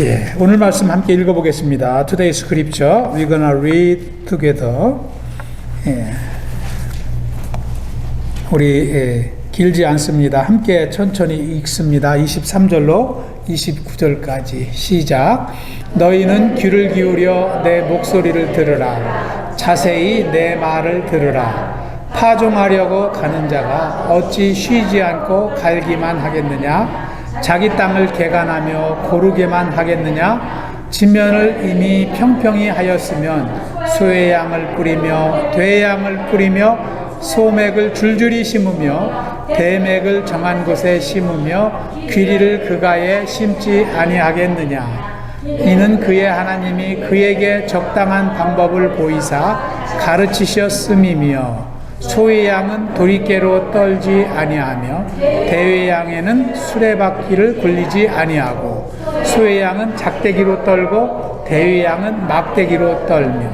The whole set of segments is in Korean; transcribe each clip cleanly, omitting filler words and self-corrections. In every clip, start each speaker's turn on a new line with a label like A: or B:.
A: 예, 오늘 말씀 함께 읽어보겠습니다. Today's scripture we're gonna read together. 예, 우리 길지 않습니다. 함께 천천히 읽습니다. 23절로 29절까지 시작. 너희는 귀를 기울여 내 목소리를 들으라. 자세히 내 말을 들으라. 파종하려고 가는 자가 어찌 쉬지 않고 갈기만 하겠느냐? 자기 땅을 개간하며 고르게만 하겠느냐? 진면을 이미 평평히 하였으면 소의 양을 뿌리며 돼의 양을 뿌리며 소맥을 줄줄이 심으며 대맥을 정한 곳에 심으며 귀리를 그가에 심지 아니하겠느냐? 이는 그의 하나님이 그에게 적당한 방법을 보이사 가르치셨음이며 소의 양은 도리깨로 떨지 아니하며 대의 양에는 수레바퀴를 굴리지 아니하고 소의 양은 작대기로 떨고 대의 양은 막대기로 떨며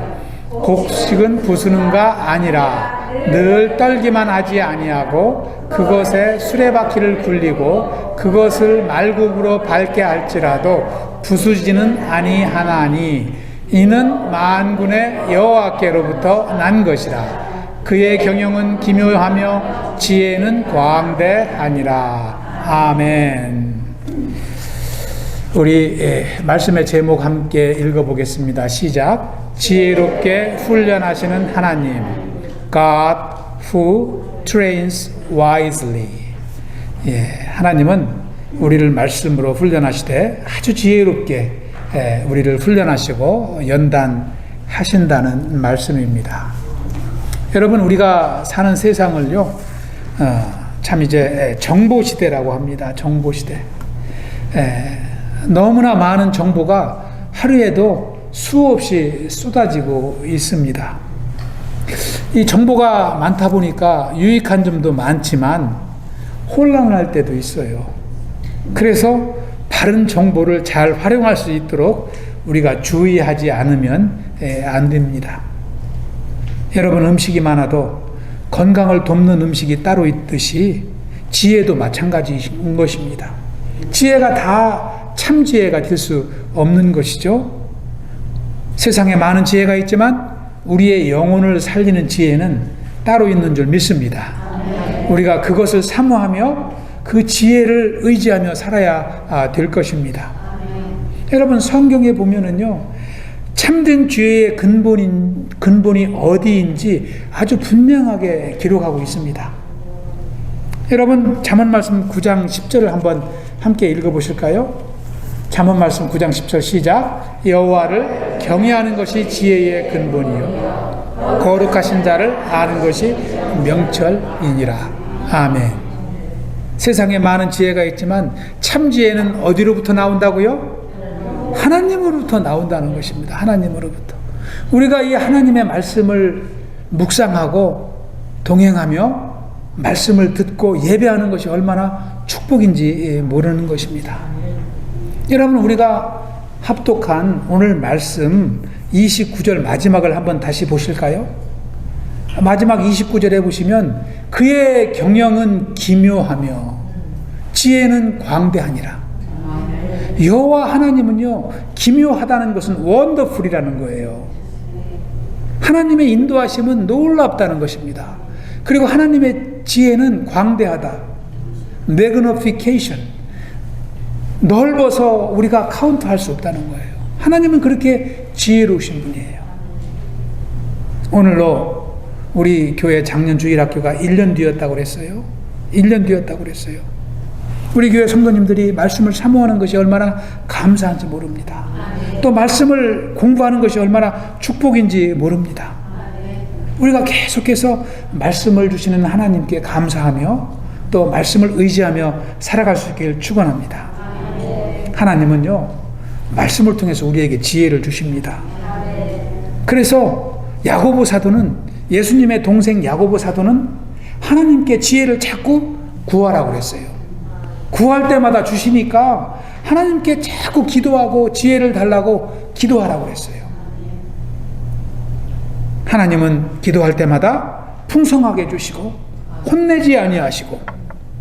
A: 곡식은 부수는가 아니라 늘 떨기만 하지 아니하고 그것에 수레바퀴를 굴리고 그것을 말굽으로 밟게 할지라도 부수지는 아니하나니 이는 만군의 여호와께로부터 난 것이라. 그의 경영은 기묘하며 지혜는 광대하니라. 아멘. 우리 말씀의 제목 함께 읽어보겠습니다. 시작. 지혜롭게 훈련하시는 하나님, God who trains wisely. 예, 하나님은 우리를 말씀으로 훈련하시되 아주 지혜롭게 우리를 훈련하시고 연단하신다는 말씀입니다. 여러분, 우리가 사는 세상을요, 참 이제 정보시대라고 합니다. 정보시대. 너무나 많은 정보가 하루에도 수없이 쏟아지고 있습니다. 이 정보가 많다 보니까 유익한 점도 많지만 혼란할 때도 있어요. 그래서 바른 정보를 잘 활용할 수 있도록 우리가 주의하지 않으면 안 됩니다. 여러분, 음식이 많아도 건강을 돕는 음식이 따로 있듯이 지혜도 마찬가지인 것입니다. 지혜가 다 참 지혜가 될 수 없는 것이죠. 세상에 많은 지혜가 있지만 우리의 영혼을 살리는 지혜는 따로 있는 줄 믿습니다. 우리가 그것을 사모하며 그 지혜를 의지하며 살아야 될 것입니다. 여러분, 성경에 보면은요, 참된 지혜의 근본이 어디인지 아주 분명하게 기록하고 있습니다. 여러분, 잠언 말씀 9장 10절을 한번 함께 읽어보실까요? 잠언 말씀 9장 10절 시작. 여호와를 경외하는 것이 지혜의 근본이요 거룩하신 자를 아는 것이 명철이니라. 아멘. 세상에 많은 지혜가 있지만 참 지혜는 어디로부터 나온다고요? 하나님으로부터 나온다는 것입니다. 하나님으로부터. 우리가 이 하나님의 말씀을 묵상하고 동행하며 말씀을 듣고 예배하는 것이 얼마나 축복인지 모르는 것입니다. 여러분, 우리가 합독한 오늘 말씀 29절 마지막을 한번 다시 보실까요? 마지막 29절에 보시면 그의 경영은 기묘하며 지혜는 광대하니라. 여호와 하나님은요, 기묘하다는 것은 원더풀이라는 거예요. 하나님의 인도하심은 놀랍다는 것입니다. 그리고 하나님의 지혜는 광대하다. magnification. 넓어서 우리가 카운트할 수 없다는 거예요. 하나님은 그렇게 지혜로우신 분이에요. 오늘로 우리 교회 작년 주일학교가 1년 뒤였다고 그랬어요. 1년 뒤였다고 그랬어요. 우리 교회 성도님들이 말씀을 사모하는 것이 얼마나 감사한지 모릅니다. 또 말씀을 공부하는 것이 얼마나 축복인지 모릅니다. 우리가 계속해서 말씀을 주시는 하나님께 감사하며 또 말씀을 의지하며 살아갈 수 있기를 축원합니다. 하나님은요, 말씀을 통해서 우리에게 지혜를 주십니다. 그래서 야고보 사도는, 예수님의 동생 야고보 사도는 하나님께 지혜를 자꾸 구하라고 그랬어요. 구할 때마다 주시니까 하나님께 자꾸 기도하고 지혜를 달라고 기도하라고 그랬어요. 하나님은 기도할 때마다 풍성하게 주시고 혼내지 아니하시고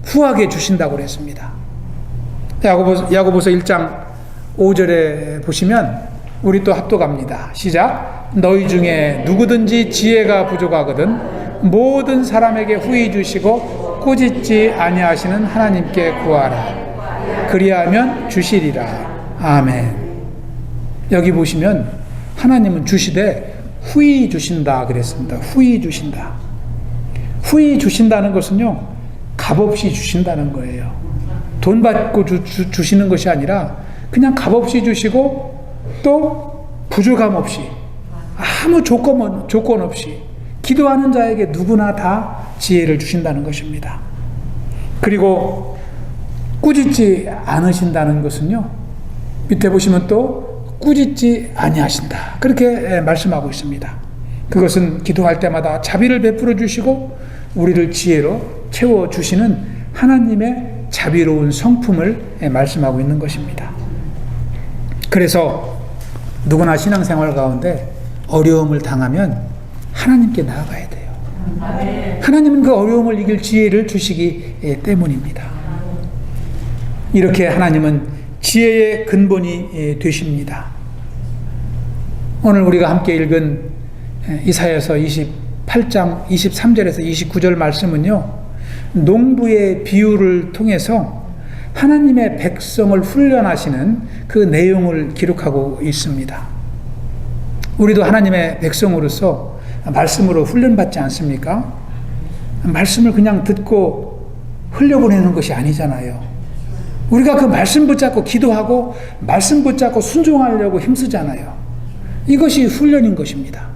A: 후하게 주신다고 그랬습니다. 야고보서 1장 5절에 보시면 우리 또 합독합니다. 시작. 너희 중에 누구든지 지혜가 부족하거든 모든 사람에게 후히 주시고 꾸짖지 아니하시는 하나님께 구하라. 그리하면 주시리라. 아멘. 여기 보시면 하나님은 주시되 후히 주신다 그랬습니다. 후히 주신다. 후히 주신다는 것은요, 값없이 주신다는 거예요. 돈 받고 주시는 것이 아니라 그냥 값없이 주시고 또 부족함 없이 아무 조건 없이 기도하는 자에게 누구나 다 지혜를 주신다는 것입니다. 그리고 꾸짖지 않으신다는 것은요, 밑에 보시면 또 꾸짖지 아니하신다 그렇게 말씀하고 있습니다. 그것은 기도할 때마다 자비를 베풀어 주시고 우리를 지혜로 채워주시는 하나님의 자비로운 성품을 말씀하고 있는 것입니다. 그래서 누구나 신앙생활 가운데 어려움을 당하면 하나님께 나아가야 돼요. 하나님은 그 어려움을 이길 지혜를 주시기 때문입니다. 이렇게 하나님은 지혜의 근본이 되십니다. 오늘 우리가 함께 읽은 이사야서 28장 23절에서 29절 말씀은요, 농부의 비유를 통해서 하나님의 백성을 훈련하시는 그 내용을 기록하고 있습니다. 우리도 하나님의 백성으로서 말씀으로 훈련받지 않습니까? 말씀을 그냥 듣고 흘려보내는 것이 아니잖아요. 우리가 그 말씀 붙잡고 기도하고 말씀 붙잡고 순종하려고 힘쓰잖아요. 이것이 훈련인 것입니다.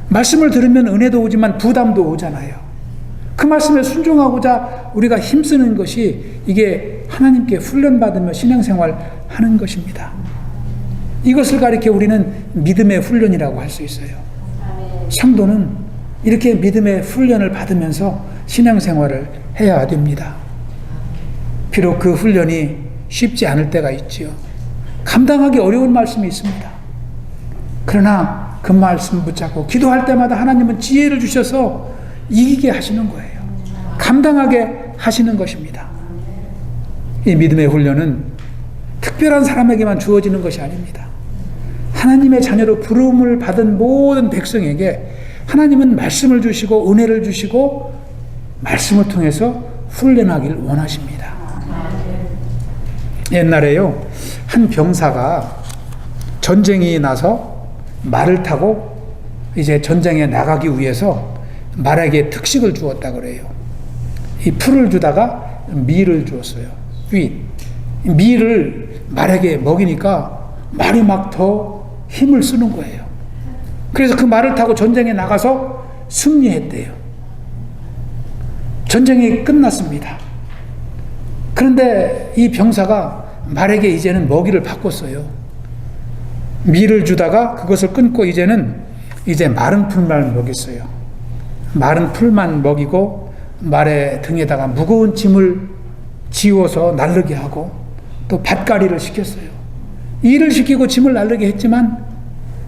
A: 말씀을 들으면 은혜도 오지만 부담도 오잖아요. 그 말씀에 순종하고자 우리가 힘쓰는 것이 이게 하나님께 훈련받으며 신앙생활 하는 것입니다. 이것을 가리켜 우리는 믿음의 훈련이라고 할 수 있어요. 성도는 이렇게 믿음의 훈련을 받으면서 신앙생활을 해야 됩니다. 비록 그 훈련이 쉽지 않을 때가 있지요. 감당하기 어려운 말씀이 있습니다. 그러나 그 말씀 붙잡고 기도할 때마다 하나님은 지혜를 주셔서 이기게 하시는 거예요. 감당하게 하시는 것입니다. 이 믿음의 훈련은 특별한 사람에게만 주어지는 것이 아닙니다. 하나님의 자녀로 부름을 받은 모든 백성에게 하나님은 말씀을 주시고 은혜를 주시고 말씀을 통해서 훈련하기를 원하십니다. 옛날에요, 한 병사가 전쟁이 나서 말을 타고 이제 전쟁에 나가기 위해서 말에게 특식을 주었다 그래요. 이 풀을 주다가 밀을 주었어요. 밀을 말에게 먹이니까 말이 막 더 힘을 쓰는 거예요. 그래서 그 말을 타고 전쟁에 나가서 승리했대요. 전쟁이 끝났습니다. 그런데 이 병사가 말에게 이제는 먹이를 바꿨어요. 밀을 주다가 그것을 끊고 이제 마른 풀만 먹였어요. 마른 풀만 먹이고 말의 등에다가 무거운 짐을 지워서 나르게 하고 또 밭갈이를 시켰어요. 일을 시키고 짐을 나르게 했지만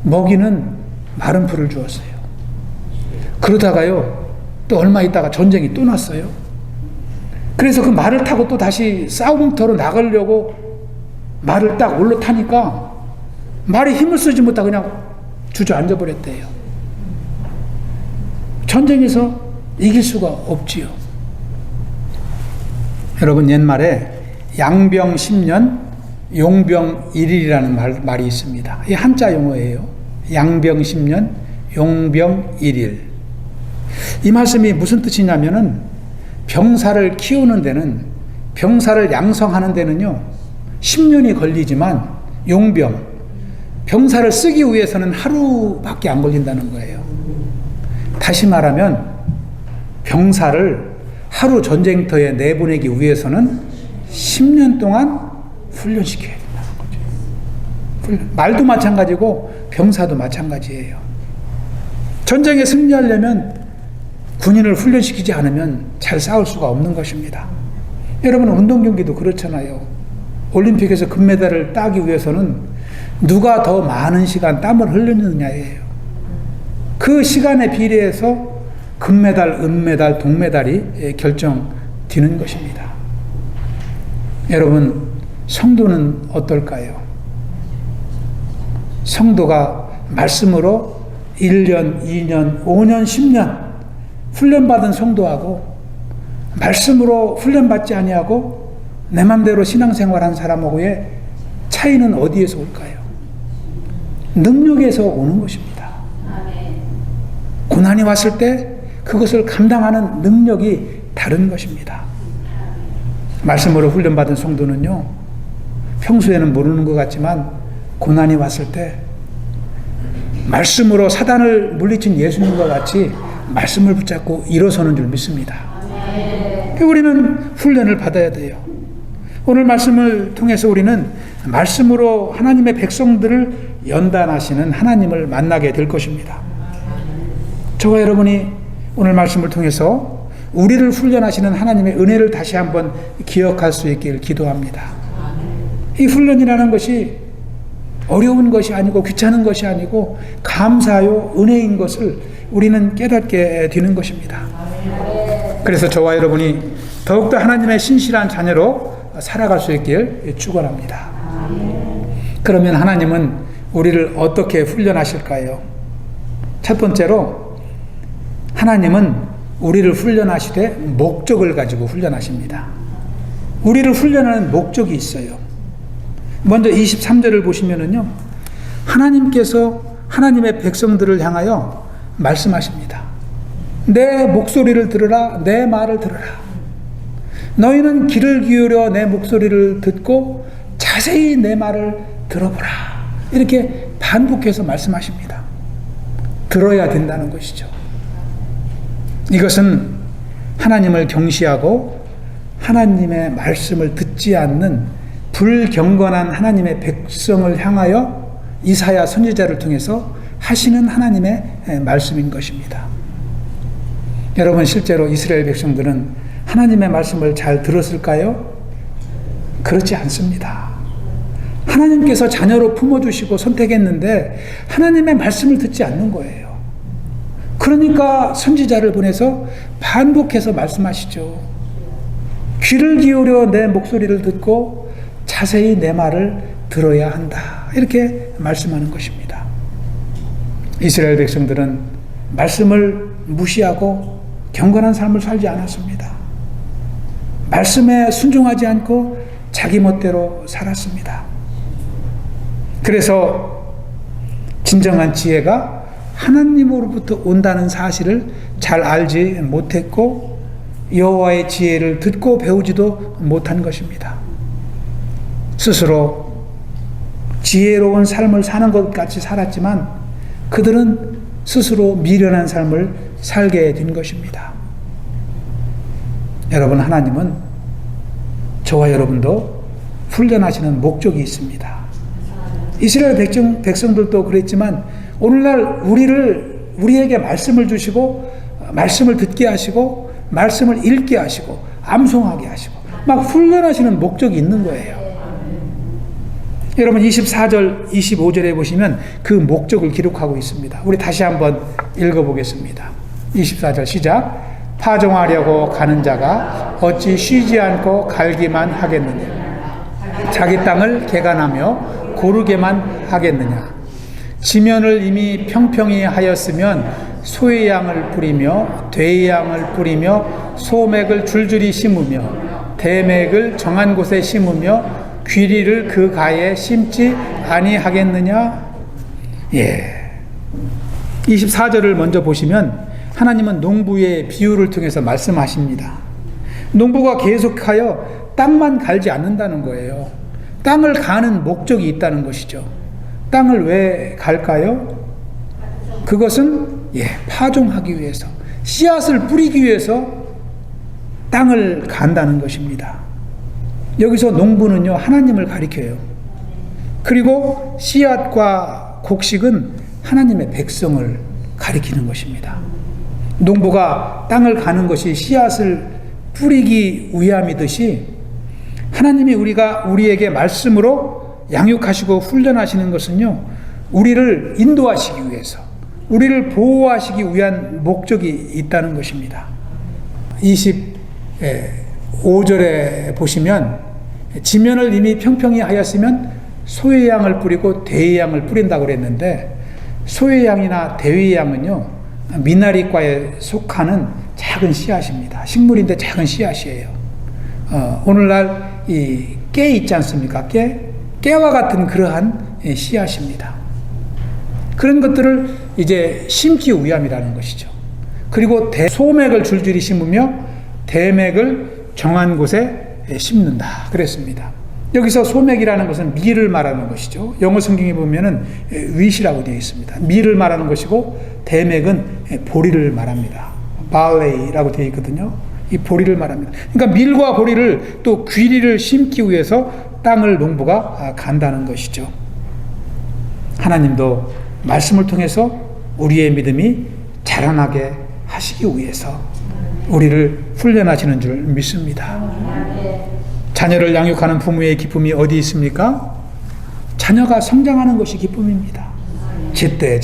A: 먹이는 마른 풀을 주었어요. 그러다가요, 또 얼마 있다가 전쟁이 또 났어요. 그래서 그 말을 타고 또 다시 싸움터로 나가려고 말을 딱 올라타니까 말이 힘을 쓰지 못하고 그냥 주저앉아 버렸대요. 전쟁에서 이길 수가 없지요. 여러분, 옛말에 양병 10년 용병 1일이라는 말이 있습니다. 이 한자 용어예요. 양병 10년 용병 1일. 이 말씀이 무슨 뜻이냐면은 병사를 키우는 데는, 병사를 양성하는 데는요 10년이 걸리지만 병사를 쓰기 위해서는 하루밖에 안 걸린다는 거예요. 다시 말하면 병사를 하루 전쟁터에 내보내기 위해서는 10년 동안 훈련시켜야 된다는 거죠. 말도 마찬가지고 병사도 마찬가지예요. 전쟁에 승리하려면 군인을 훈련시키지 않으면 잘 싸울 수가 없는 것입니다. 여러분, 운동 경기도 그렇잖아요. 올림픽에서 금메달을 따기 위해서는 누가 더 많은 시간 땀을 흘리느냐예요. 그 시간에 비례해서 금메달, 은메달, 동메달이 결정되는 것입니다. 여러분, 성도는 어떨까요? 성도가 말씀으로 1년, 2년, 5년, 10년 훈련받은 성도하고 말씀으로 훈련받지 아니하고 내 맘대로 신앙생활한 사람하고의 차이는 어디에서 올까요? 능력에서 오는 것입니다. 고난이 왔을 때 그것을 감당하는 능력이 다른 것입니다. 말씀으로 훈련받은 성도는요, 평소에는 모르는 것 같지만 고난이 왔을 때 말씀으로 사단을 물리친 예수님과 같이 말씀을 붙잡고 일어서는 줄 믿습니다. 우리는 훈련을 받아야 돼요. 오늘 말씀을 통해서 우리는 말씀으로 하나님의 백성들을 연단하시는 하나님을 만나게 될 것입니다. 저와 여러분이 오늘 말씀을 통해서 우리를 훈련하시는 하나님의 은혜를 다시 한번 기억할 수 있길 기도합니다. 이 훈련이라는 것이 어려운 것이 아니고 귀찮은 것이 아니고 감사요 은혜인 것을 우리는 깨닫게 되는 것입니다. 그래서 저와 여러분이 더욱더 하나님의 신실한 자녀로 살아갈 수 있길 축원합니다. 그러면 하나님은 우리를 어떻게 훈련하실까요? 첫 번째로 하나님은 우리를 훈련하시되 목적을 가지고 훈련하십니다. 우리를 훈련하는 목적이 있어요. 먼저 23절을 보시면은요, 하나님께서 하나님의 백성들을 향하여 말씀하십니다. 내 목소리를 들으라, 내 말을 들으라. 너희는 귀를 기울여 내 목소리를 듣고 자세히 내 말을 들어보라. 이렇게 반복해서 말씀하십니다. 들어야 된다는 것이죠. 이것은 하나님을 경시하고 하나님의 말씀을 듣지 않는 불경건한 하나님의 백성을 향하여 이사야 선지자를 통해서 하시는 하나님의 말씀인 것입니다. 여러분, 실제로 이스라엘 백성들은 하나님의 말씀을 잘 들었을까요? 그렇지 않습니다. 하나님께서 자녀로 품어주시고 선택했는데 하나님의 말씀을 듣지 않는 거예요. 그러니까 선지자를 보내서 반복해서 말씀하시죠. 귀를 기울여 내 목소리를 듣고 자세히 내 말을 들어야 한다. 이렇게 말씀하는 것입니다. 이스라엘 백성들은 말씀을 무시하고 경건한 삶을 살지 않았습니다. 말씀에 순종하지 않고 자기 멋대로 살았습니다. 그래서 진정한 지혜가 하나님으로부터 온다는 사실을 잘 알지 못했고 여호와의 지혜를 듣고 배우지도 못한 것입니다. 스스로 지혜로운 삶을 사는 것 같이 살았지만 그들은 스스로 미련한 삶을 살게 된 것입니다. 여러분, 하나님은 저와 여러분도 훈련하시는 목적이 있습니다. 이스라엘 백성들도 그랬지만 오늘날 우리에게 말씀을 주시고 말씀을 듣게 하시고 말씀을 읽게 하시고 암송하게 하시고 막 훈련하시는 목적이 있는 거예요. 여러분, 24절 25절에 보시면 그 목적을 기록하고 있습니다. 우리 다시 한번 읽어보겠습니다. 24절 시작. 파종하려고 가는 자가 어찌 쉬지 않고 갈기만 하겠느냐. 자기 땅을 개간하며 고르게만 하겠느냐. 지면을 이미 평평히 하였으면 소의 양을 뿌리며 돼의 양을 뿌리며 소맥을 줄줄이 심으며 대맥을 정한 곳에 심으며 귀리를 그 가에 심지 아니하겠느냐. 24절을 먼저 보시면 하나님은 농부의 비유를 통해서 말씀하십니다. 농부가 계속하여 땅만 갈지 않는다는 거예요. 땅을 가는 목적이 있다는 것이죠. 땅을 왜 갈까요? 그것은 파종하기 위해서, 씨앗을 뿌리기 위해서 땅을 간다는 것입니다. 여기서 농부는요, 하나님을 가리켜요. 그리고 씨앗과 곡식은 하나님의 백성을 가리키는 것입니다. 농부가 땅을 가는 것이 씨앗을 뿌리기 위함이듯이 하나님이 우리에게 말씀으로 양육하시고 훈련하시는 것은요, 우리를 인도하시기 위해서, 우리를 보호하시기 위한 목적이 있다는 것입니다. 25절에 보시면 지면을 이미 평평히 하였으면 소의 양을 뿌리고 대의 양을 뿌린다고 그랬는데, 소의 양이나 대의 양은요, 미나리과에 속하는 작은 씨앗입니다. 식물인데 작은 씨앗이에요. 오늘날 이 깨 있지 않습니까? 깨와 같은 그러한 씨앗입니다. 그런 것들을 이제 심기 위함이라는 것이죠. 그리고 소맥을 줄줄이 심으며 대맥을 정한 곳에 심는다 그랬습니다. 여기서 소맥이라는 것은 밀을 말하는 것이죠. 영어 성경에 보면은 wheat이라고 되어 있습니다. 밀을 말하는 것이고, 대맥은 보리를 말합니다. barley라고 되어 있거든요. 이 보리를 말합니다. 그러니까 밀과 보리를 또 귀리를 심기 위해서 땅을 농부가 간다는 것이죠. 하나님도 말씀을 통해서 우리의 믿음이 자라나게 하시기 위해서 우리를 훈련하시는 줄 믿습니다. 자녀를 양육하는 부모의 기쁨이 어디 있습니까? 자녀가 성장하는 것이 기쁨입니다. 제때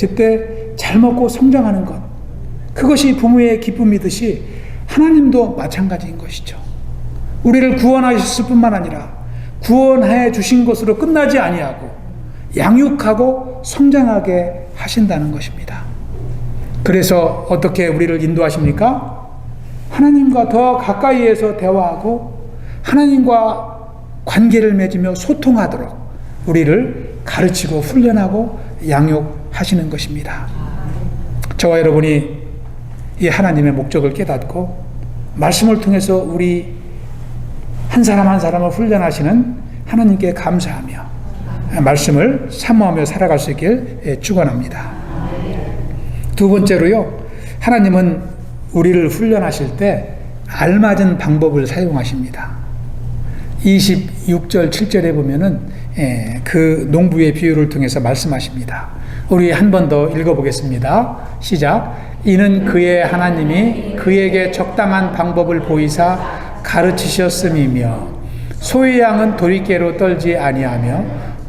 A: 잘 먹고 성장하는 것, 그것이 부모의 기쁨이듯이 하나님도 마찬가지인 것이죠. 우리를 구원하셨을 뿐만 아니라 구원해 주신 것으로 끝나지 아니하고 양육하고 성장하게 하신다는 것입니다. 그래서 어떻게 우리를 인도하십니까? 하나님과 더 가까이에서 대화하고 하나님과 관계를 맺으며 소통하도록 우리를 가르치고 훈련하고 양육하시는 것입니다. 저와 여러분이 이 하나님의 목적을 깨닫고 말씀을 통해서 우리 한 사람 한 사람을 훈련하시는 하나님께 감사하며 말씀을 사모하며 살아갈 수 있길 축원합니다. 두 번째로요, 하나님은 우리를 훈련하실 때 알맞은 방법을 사용하십니다. 26절 7절에 보면은 그 농부의 비유를 통해서 말씀하십니다. 우리 한 번 더 읽어보겠습니다. 시작. 이는 그의 하나님이 그에게 적당한 방법을 보이사 가르치셨음이며, 소의 양은 도리깨로 떨지 아니하며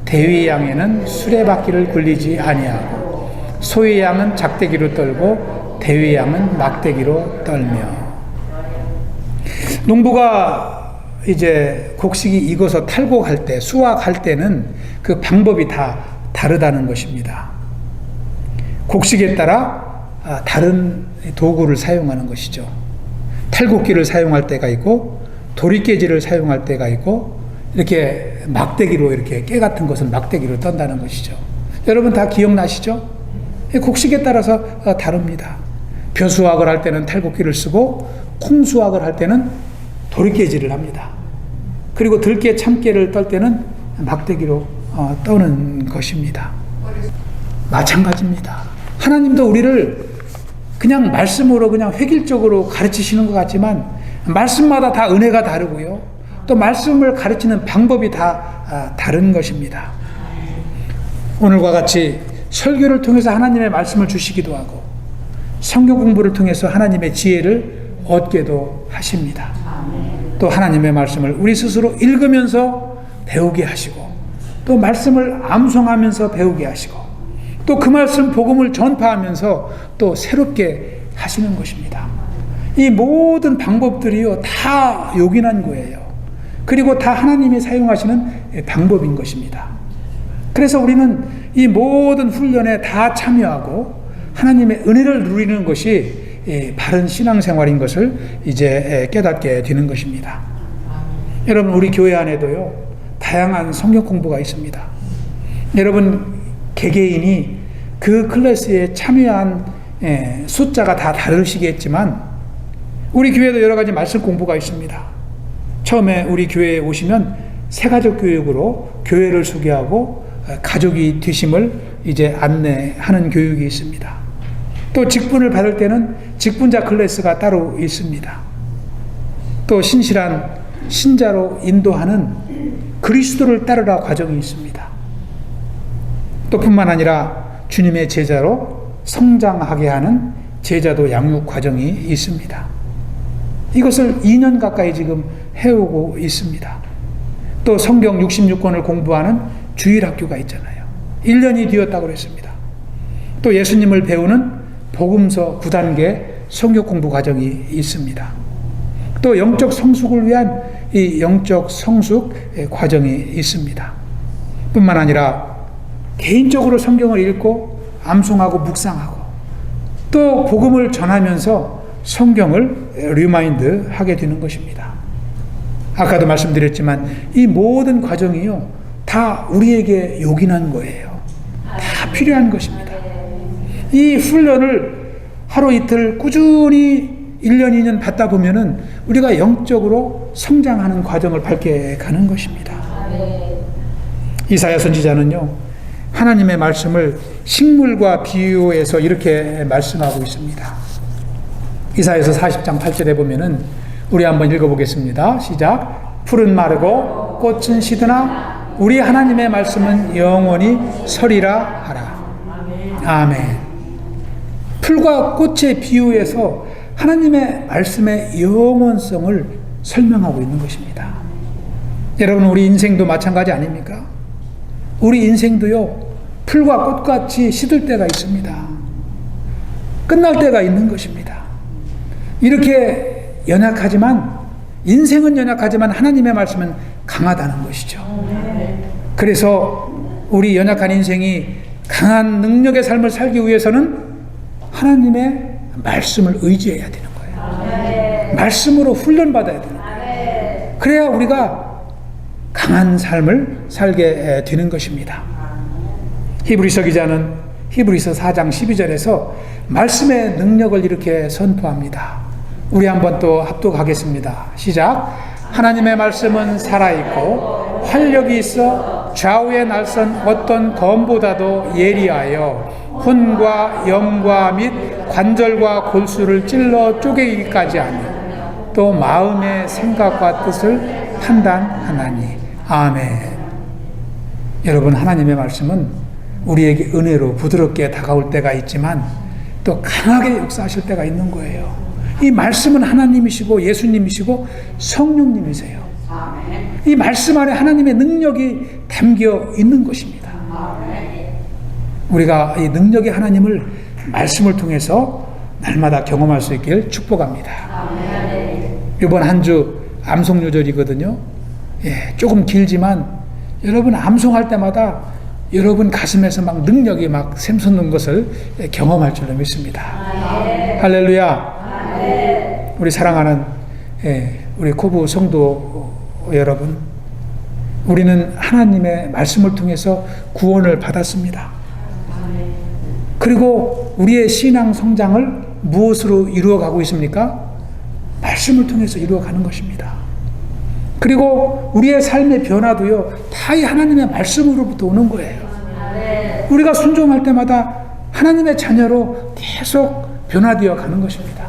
A: 대의 양에는 수레바퀴를 굴리지 아니하고, 소의 양은 작대기로 떨고 대의 양은 막대기로 떨며. 농부가 이제 곡식이 익어서 탈곡할 때, 수확할 때는 그 방법이 다 다르다는 것입니다. 곡식에 따라 다른 도구를 사용하는 것이죠. 탈곡기를 사용할 때가 있고, 도리깨질을 사용할 때가 있고, 이렇게 막대기로, 이렇게 깨 같은 것은 막대기로 떤다는 것이죠. 여러분 다 기억나시죠? 곡식에 따라서 다릅니다. 벼 수확을 할 때는 탈곡기를 쓰고, 콩 수확을 할 때는 도리깨질을 합니다. 그리고 들깨, 참깨를 떨 때는 막대기로 떠는 것입니다. 마찬가지입니다. 하나님도 우리를 그냥 말씀으로 그냥 획일적으로 가르치시는 것 같지만, 말씀마다 다 은혜가 다르고요, 또 말씀을 가르치는 방법이 다 다른 것입니다. 오늘과 같이 설교를 통해서 하나님의 말씀을 주시기도 하고, 성경 공부를 통해서 하나님의 지혜를 얻게도 하십니다. 또 하나님의 말씀을 우리 스스로 읽으면서 배우게 하시고, 또 말씀을 암송하면서 배우게 하시고, 또 그 말씀 복음을 전파하면서 또 새롭게 하시는 것입니다. 이 모든 방법들이요 다 요긴한 거예요. 그리고 다 하나님이 사용하시는 방법인 것입니다. 그래서 우리는 이 모든 훈련에 다 참여하고 하나님의 은혜를 누리는 것이 바른 신앙생활인 것을 이제 깨닫게 되는 것입니다. 여러분, 우리 교회 안에도요 다양한 성경 공부가 있습니다. 여러분 개개인이 그 클래스에 참여한 숫자가 다 다르시겠지만, 우리 교회도 여러 가지 말씀 공부가 있습니다. 처음에 우리 교회에 오시면 새가족 교육으로 교회를 소개하고 가족이 되심을 이제 안내하는 교육이 있습니다. 또 직분을 받을 때는 직분자 클래스가 따로 있습니다. 또 신실한 신자로 인도하는 그리스도를 따르라 과정이 있습니다. 또 뿐만 아니라 주님의 제자로 성장하게 하는 제자도 양육 과정이 있습니다. 이것을 2년 가까이 지금 해오고 있습니다. 또 성경 66권을 공부하는 주일학교가 있잖아요. 1년이 되었다고 그랬습니다. 또 예수님을 배우는 복음서 9단계 성경 공부 과정이 있습니다. 또 영적 성숙을 위한 이 영적 성숙 과정이 있습니다. 뿐만 아니라 개인적으로 성경을 읽고 암송하고 묵상하고 또 복음을 전하면서 성경을 리마인드 하게 되는 것입니다. 아까도 말씀드렸지만 이 모든 과정이요 다 우리에게 요긴한 거예요. 다 필요한 것입니다. 이 훈련을 하루 이틀 꾸준히 1년, 2년 받다 보면은 우리가 영적으로 성장하는 과정을 밟게 가는 것입니다. 이사야 선지자는요, 하나님의 말씀을 식물과 비유해서 이렇게 말씀하고 있습니다. 이사야서 40장 8절에 보면은 우리 한번 읽어보겠습니다. 시작. 풀은 마르고 꽃은 시드나 우리 하나님의 말씀은 영원히 서리라 하라. 아멘. 풀과 꽃의 비유에서 하나님의 말씀의 영원성을 설명하고 있는 것입니다. 여러분, 우리 인생도 마찬가지 아닙니까? 우리 인생도요, 풀과 꽃같이 시들 때가 있습니다. 끝날 때가 있는 것입니다. 이렇게 연약하지만, 인생은 연약하지만 하나님의 말씀은 강하다는 것이죠. 그래서 우리 연약한 인생이 강한 능력의 삶을 살기 위해서는 하나님의 말씀을 의지해야 되는 거예요. 말씀으로 훈련받아야 되는 거예요. 그래야 우리가 강한 삶을 살게 되는 것입니다. 히브리서 기자는 히브리서 4장 12절에서 말씀의 능력을 이렇게 선포합니다. 우리 한번 또 합독하겠습니다. 시작. 하나님의 말씀은 살아있고 활력이 있어 좌우의 날선 어떤 검보다도 예리하여 혼과 영과 및 관절과 골수를 찔러 쪼개기까지 하며 또 마음의 생각과 뜻을 판단하나니. 아멘. 여러분, 하나님의 말씀은 우리에게 은혜로 부드럽게 다가올 때가 있지만 또 강하게 역사하실 때가 있는 거예요. 이 말씀은 하나님이시고 예수님이시고 성령님이세요. 이 말씀 안에 하나님의 능력이 담겨 있는 것입니다. 우리가 이 능력의 하나님을 말씀을 통해서 날마다 경험할 수 있길 축복합니다. 이번 한 주 암송 요절이거든요. 조금 길지만 여러분 암송할 때마다 여러분 가슴에서 막 능력이 막 샘솟는 것을 경험할 줄로 믿습니다. 할렐루야. 우리 사랑하는 우리 코브 성도 여러분, 우리는 하나님의 말씀을 통해서 구원을 받았습니다. 그리고 우리의 신앙 성장을 무엇으로 이루어가고 있습니까? 말씀을 통해서 이루어가는 것입니다. 그리고 우리의 삶의 변화도요, 다 이 하나님의 말씀으로부터 오는 거예요. 우리가 순종할 때마다 하나님의 자녀로 계속 변화되어 가는 것입니다.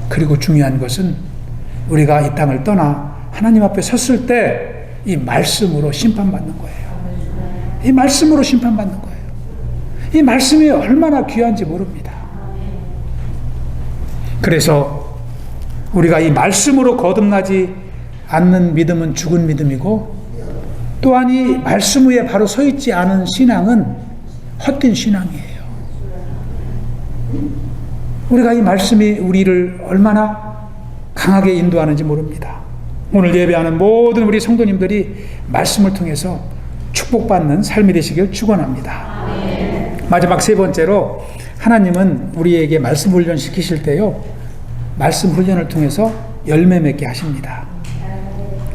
A: 그리고 중요한 것은 우리가 이 땅을 떠나 하나님 앞에 섰을 때 이 말씀으로 심판받는 거예요. 이 말씀으로 심판받는 거예요. 이 말씀이 얼마나 귀한지 모릅니다. 그래서 우리가 이 말씀으로 거듭나지 않는 믿음은 죽은 믿음이고, 또한 이 말씀 위에 바로 서 있지 않은 신앙은 헛된 신앙이에요. 우리가 이 말씀이 우리를 얼마나 강하게 인도하는지 모릅니다. 오늘 예배하는 모든 우리 성도님들이 말씀을 통해서 축복받는 삶이 되시길 축원합니다. 마지막 세 번째로, 하나님은 우리에게 말씀 훈련 시키실 때요, 말씀 훈련을 통해서 열매 맺게 하십니다.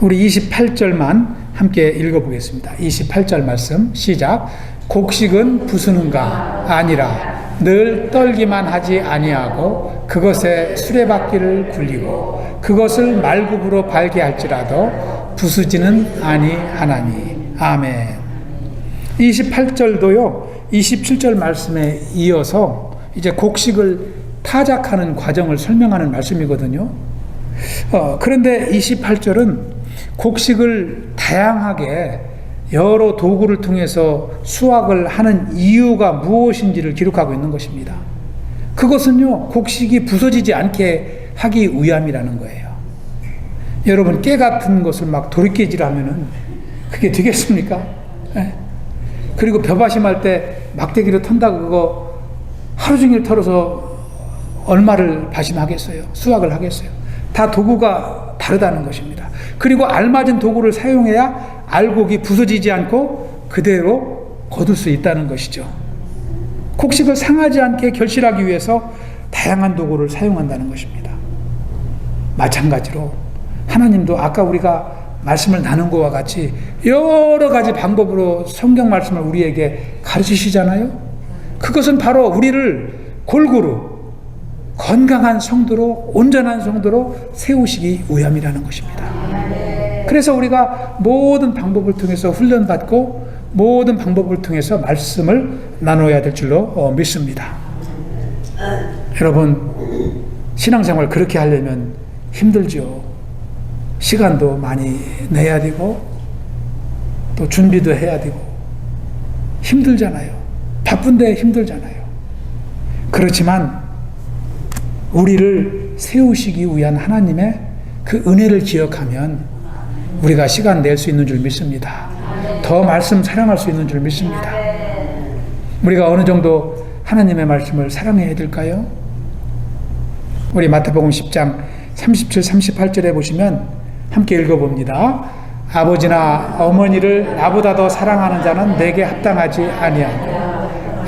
A: 우리 28절만 함께 읽어보겠습니다. 28절 말씀 시작. 곡식은 부수는가 아니라 늘 떨기만 하지 아니하고 그것에 수레바퀴를 굴리고 그것을 말굽으로 발게 할지라도 부수지는 아니하나니. 아멘. 28절도요 27절 말씀에 이어서 이제 곡식을 타작하는 과정을 설명하는 말씀이거든요. 그런데 28절은 곡식을 다양하게 여러 도구를 통해서 수확을 하는 이유가 무엇인지를 기록하고 있는 것입니다. 그것은요, 곡식이 부서지지 않게 하기 위함이라는 거예요. 여러분, 깨 같은 것을 막 도리깨질하면은 그게 되겠습니까? 네. 그리고 벼바심할 때 막대기로 턴다고 그거 하루 종일 털어서 얼마를 바심하겠어요? 수확을 하겠어요? 다 도구가 다르다는 것입니다. 그리고 알맞은 도구를 사용해야 알곡이 부서지지 않고 그대로 거둘 수 있다는 것이죠. 곡식을 상하지 않게 결실하기 위해서 다양한 도구를 사용한다는 것입니다. 마찬가지로 하나님도 아까 우리가 말씀을 나눈 것과 같이 여러 가지 방법으로 성경 말씀을 우리에게 가르치시잖아요. 그것은 바로 우리를 골고루 건강한 성도로, 온전한 성도로 세우시기 위함이라는 것입니다. 그래서 우리가 모든 방법을 통해서 훈련받고 모든 방법을 통해서 말씀을 나눠야 될 줄로 믿습니다. 여러분, 신앙생활 그렇게 하려면 힘들죠. 시간도 많이 내야 되고 또 준비도 해야 되고 힘들잖아요. 바쁜데 힘들잖아요. 그렇지만 우리를 세우시기 위한 하나님의 그 은혜를 기억하면 우리가 시간 낼 수 있는 줄 믿습니다. 더 말씀 사랑할 수 있는 줄 믿습니다. 우리가 어느 정도 하나님의 말씀을 사랑해야 될까요? 우리 마태복음 10장 37, 38절에 보시면 함께 읽어봅니다. 아버지나 어머니를 나보다 더 사랑하는 자는 내게 합당하지 아니하고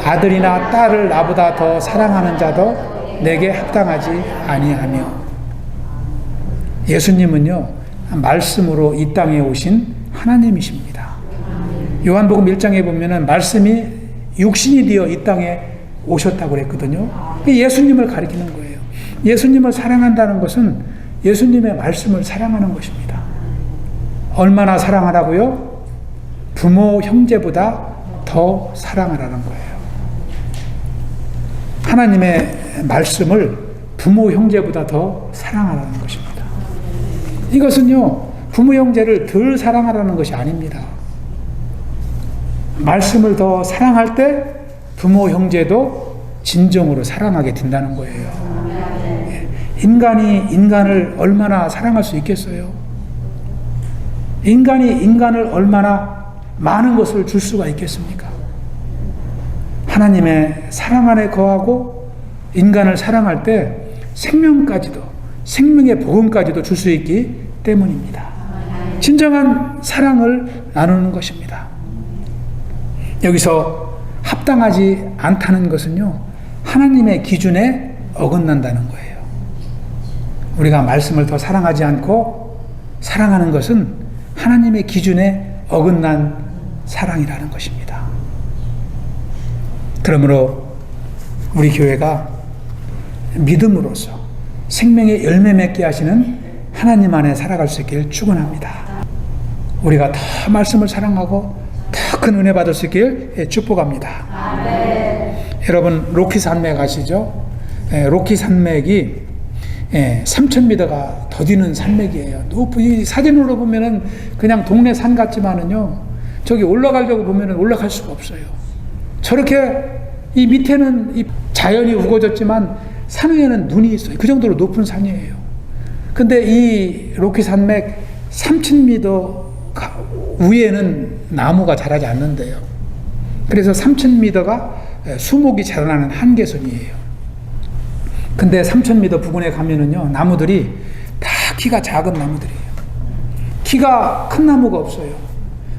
A: 아들이나 딸을 나보다 더 사랑하는 자도 내게 합당하지 아니하며. 예수님은요, 말씀으로 이 땅에 오신 하나님이십니다. 요한복음 1장에 보면은 말씀이 육신이 되어 이 땅에 오셨다고 그랬거든요. 예수님을 가리키는 거예요. 예수님을 사랑한다는 것은 예수님의 말씀을 사랑하는 것입니다. 얼마나 사랑하라고요? 부모, 형제보다 더 사랑하라는 거예요. 하나님의 말씀을 부모, 형제보다 더 사랑하라는 것입니다. 이것은요, 부모, 형제를 덜 사랑하라는 것이 아닙니다. 말씀을 더 사랑할 때 부모, 형제도 진정으로 사랑하게 된다는 거예요. 인간이 인간을 얼마나 사랑할 수 있겠어요? 인간이 인간을 얼마나 많은 것을 줄 수가 있겠습니까? 하나님의 사랑 안에 거하고 인간을 사랑할 때 생명까지도, 생명의 복음까지도 줄 수 있기 때문입니다. 진정한 사랑을 나누는 것입니다. 여기서 합당하지 않다는 것은요, 하나님의 기준에 어긋난다는 거예요. 우리가 말씀을 더 사랑하지 않고 사랑하는 것은 하나님의 기준에 어긋난 사랑이라는 것입니다. 그러므로 우리 교회가 믿음으로써 생명의 열매 맺게 하시는 하나님 안에 살아갈 수 있길 축원합니다. 우리가 더 말씀을 사랑하고 더 큰 은혜 받을 수 있길 축복합니다. 여러분, 로키 산맥 아시죠? 로키 산맥이 3,000m가 더디는 산맥이에요. 높이 사진으로 보면은 그냥 동네 산 같지만은요, 저기 올라가려고 보면은 올라갈 수가 없어요. 저렇게 이 밑에는 이 자연이 우거졌지만 산 위에는 눈이 있어요. 그 정도로 높은 산이에요. 근데 이 로키 산맥 3,000m 위에는 나무가 자라지 않는데요. 그래서 3,000m가 수목이 자라나는 한계선이에요. 근데 3,000m 부근에 가면은요, 나무들이 다 키가 작은 나무들이에요. 키가 큰 나무가 없어요.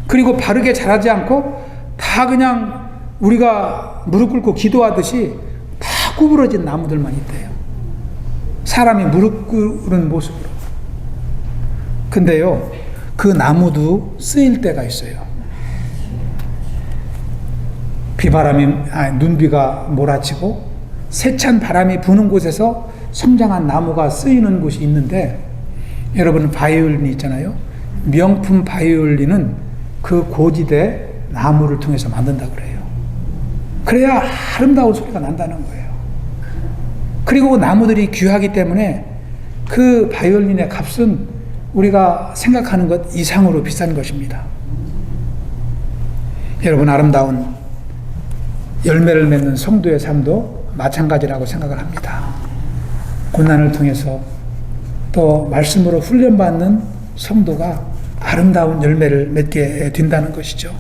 A: 그리고 바르게 자라지 않고 다 그냥 우리가 무릎 꿇고 기도하듯이 다 구부러진 나무들만 있대요. 사람이 무릎 꿇은 모습으로. 근데요, 그 나무도 쓰일 때가 있어요. 눈비가 몰아치고 세찬 바람이 부는 곳에서 성장한 나무가 쓰이는 곳이 있는데, 여러분, 바이올린이 있잖아요. 명품 바이올린은 그 고지대 나무를 통해서 만든다고 그래요. 그래야 아름다운 소리가 난다는 거예요. 그리고 나무들이 귀하기 때문에 그 바이올린의 값은 우리가 생각하는 것 이상으로 비싼 것입니다. 여러분, 아름다운 열매를 맺는 성도의 삶도 마찬가지라고 생각을 합니다. 고난을 통해서 또 말씀으로 훈련받는 성도가 아름다운 열매를 맺게 된다는 것이죠.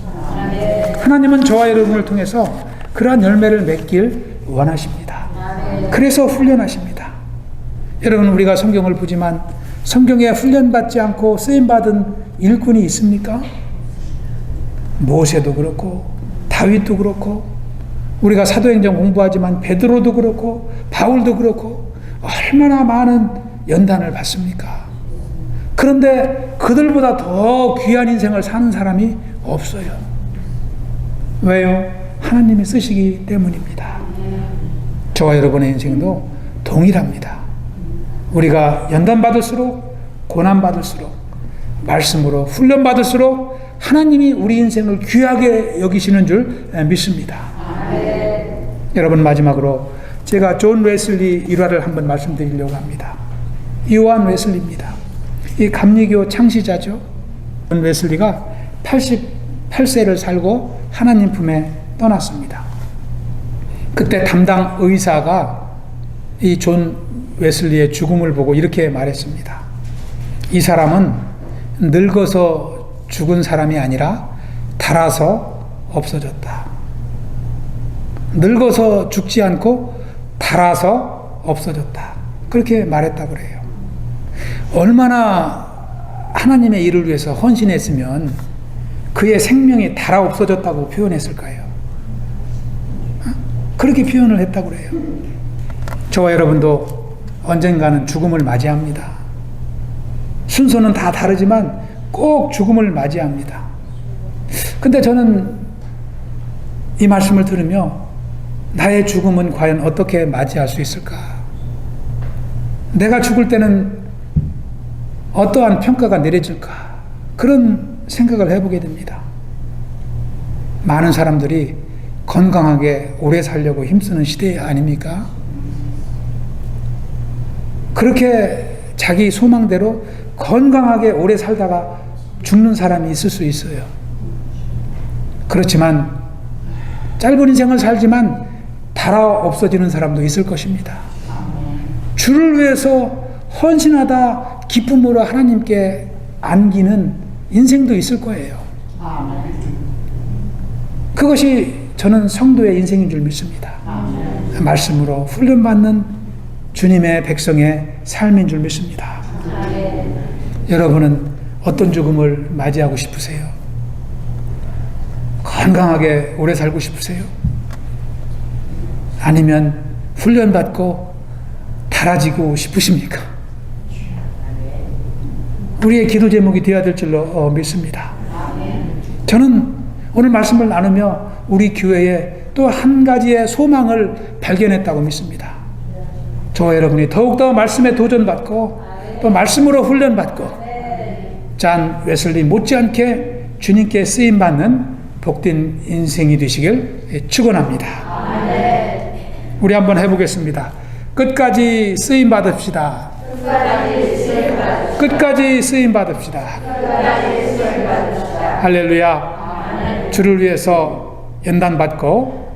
A: 하나님은 저와 여러분을 통해서 그러한 열매를 맺길 원하십니다. 그래서 훈련하십니다. 여러분, 우리가 성경을 보지만 성경에 훈련받지 않고 쓰임받은 일꾼이 있습니까? 모세도 그렇고 다윗도 그렇고 우리가 사도행전 공부하지만 베드로도 그렇고 바울도 그렇고 얼마나 많은 연단을 받습니까? 그런데 그들보다 더 귀한 인생을 사는 사람이 없어요. 왜요? 하나님이 쓰시기 때문입니다. 저와 여러분의 인생도 동일합니다. 우리가 연단받을수록 고난받을수록 말씀으로 훈련받을수록 하나님이 우리 인생을 귀하게 여기시는 줄 믿습니다. 여러분, 마지막으로 제가 존 웨슬리 일화를 한번 말씀드리려고 합니다. 요한 웨슬리입니다. 이 감리교 창시자죠. 존 웨슬리가 88세를 살고 하나님 품에 떠났습니다. 그때 담당 의사가 이 존 웨슬리의 죽음을 보고 이렇게 말했습니다. 이 사람은 늙어서 죽은 사람이 아니라 닳아서 없어졌다. 늙어서 죽지 않고 닳아서 없어졌다. 그렇게 말했다고 그래요. 얼마나 하나님의 일을 위해서 헌신했으면 그의 생명이 닳아 없어졌다고 표현했을까요? 그렇게 표현을 했다고 그래요. 저와 여러분도 언젠가는 죽음을 맞이합니다. 순서는 다 다르지만 꼭 죽음을 맞이합니다. 근데 저는 이 말씀을 들으며 나의 죽음은 과연 어떻게 맞이할 수 있을까? 내가 죽을 때는 어떠한 평가가 내려질까? 그런 생각을 해보게 됩니다. 많은 사람들이 건강하게 오래 살려고 힘쓰는 시대 아닙니까? 그렇게 자기 소망대로 건강하게 오래 살다가 죽는 사람이 있을 수 있어요. 그렇지만 짧은 인생을 살지만 닳아 없어지는 사람도 있을 것입니다. 주를 위해서 헌신하다 기쁨으로 하나님께 안기는 인생도 있을 거예요. 그것이 저는 성도의 인생인 줄 믿습니다. 말씀으로 훈련받는 주님의 백성의 삶인 줄 믿습니다. 여러분은 어떤 죽음을 맞이하고 싶으세요? 건강하게 오래 살고 싶으세요? 아니면 훈련받고 달아지고 싶으십니까? 우리의 기도 제목이 되어야 될 줄로 믿습니다. 저는 오늘 말씀을 나누며 우리 교회에 또 한 가지의 소망을 발견했다고 믿습니다. 저와 여러분이 더욱더 말씀에 도전받고 또 말씀으로 훈련받고 존 웨슬리 못지않게 주님께 쓰임받는 복된 인생이 되시길 축원합니다. 우리 한번 해보겠습니다. 끝까지 쓰임받읍시다. 끝까지 쓰임받읍시다. 할렐루야. 주를 위해서 연단받고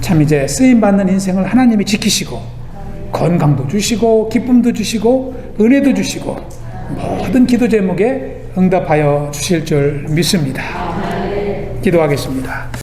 A: 참 이제 쓰임받는 인생을 하나님이 지키시고 건강도 주시고 기쁨도 주시고 은혜도 주시고 모든 기도 제목에 응답하여 주실 줄 믿습니다. 기도하겠습니다.